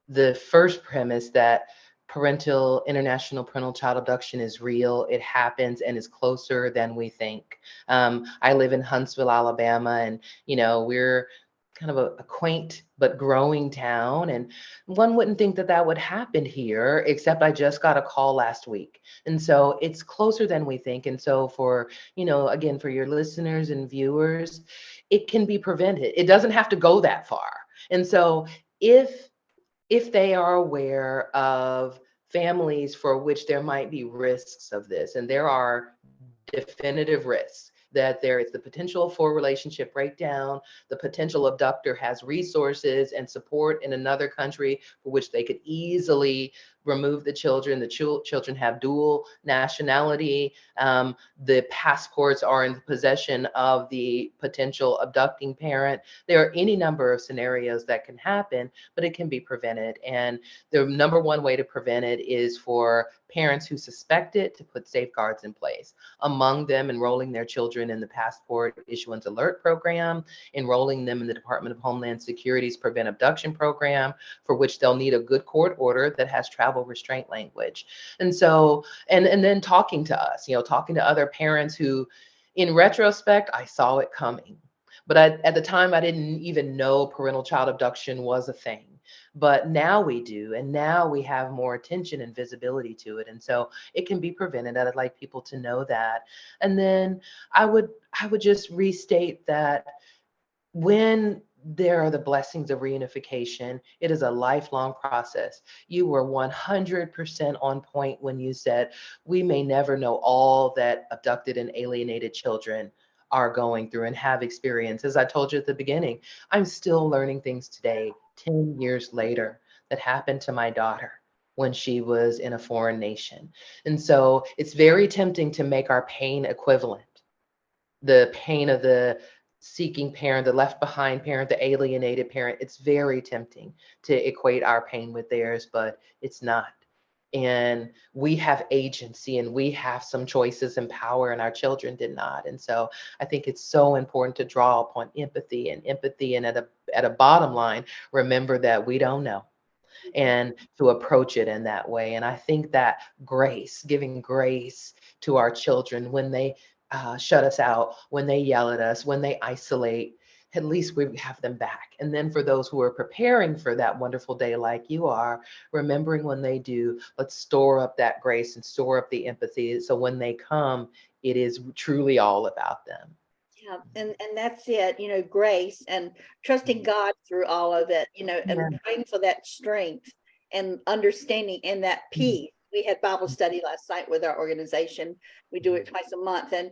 the first premise that international parental child abduction is real. It happens and is closer than we think. I live in Huntsville, Alabama, and we're kind of a quaint but growing town, and one wouldn't think that that would happen here, except I just got a call last week. And so it's closer than we think. And so for, again, for your listeners and viewers, it can be prevented. It doesn't have to go that far. And so if they are aware of families for which there might be risks of this, and there are definitive risks, that there is the potential for relationship breakdown, the potential abductor has resources and support in another country for which they could easily remove the children. The children have dual nationality. The passports are in the possession of the potential abducting parent. There are any number of scenarios that can happen, but it can be prevented. And the number one way to prevent it is for parents who suspect it to put safeguards in place. Among them, enrolling their children in the Passport Issuance Alert Program, enrolling them in the Department of Homeland Security's Prevent Abduction Program, for which they'll need a good court order that has travel restraint language. And so, and then talking to us, talking to other parents who, in retrospect, I saw it coming. But at the time, I didn't even know parental child abduction was a thing. But now we do, and now we have more attention and visibility to it. And so it can be prevented. I'd like people to know that. And then I would just restate that when there are the blessings of reunification, it is a lifelong process. You were 100% on point when you said, we may never know all that abducted and alienated children are going through and have experienced. As I told you at the beginning, I'm still learning things today, 10 years later, that happened to my daughter when she was in a foreign nation. And so it's very tempting to make our pain equivalent. The pain of the seeking parent, the left behind parent, the alienated parent, it's very tempting to equate our pain with theirs, but it's not. And we have agency and we have some choices and power, and our children did not. And so I think it's so important to draw upon empathy, and at a bottom line, remember that we don't know, and to approach it in that way. And I think that grace, giving grace to our children when they shut us out, when they yell at us, when they isolate, at least we have them back. And then for those who are preparing for that wonderful day like you are, remembering when they do, let's store up that grace and store up the empathy. So when they come, it is truly all about them. Yeah, and that's it, grace and trusting God through all of it, and praying for that strength and understanding and that peace. We had Bible study last night with our organization. We do it twice a month. And,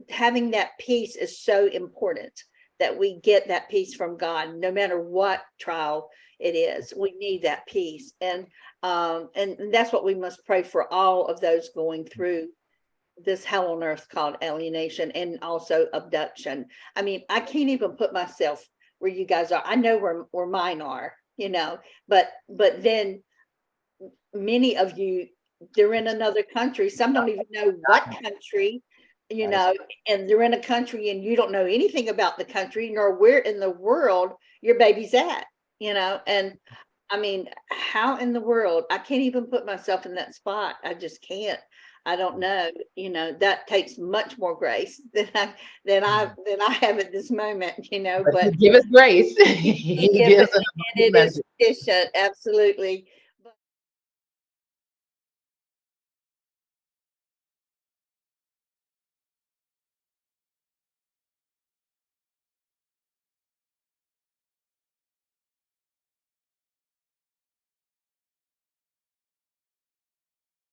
having that peace is so important, that we get that peace from God, no matter what trial it is. We need that peace. And that's what we must pray for all of those going through this hell on earth called alienation and also abduction. I mean, I can't even put myself where you guys are. I know where mine are, but then many of you, they're in another country. Some don't even know what country, and they're in a country and you don't know anything about the country, nor where in the world your baby's at, and I mean, how in the world? I can't even put myself in that spot. I just can't. I don't know. That takes much more grace than I have at this moment. But give us grace. it is sufficient, absolutely.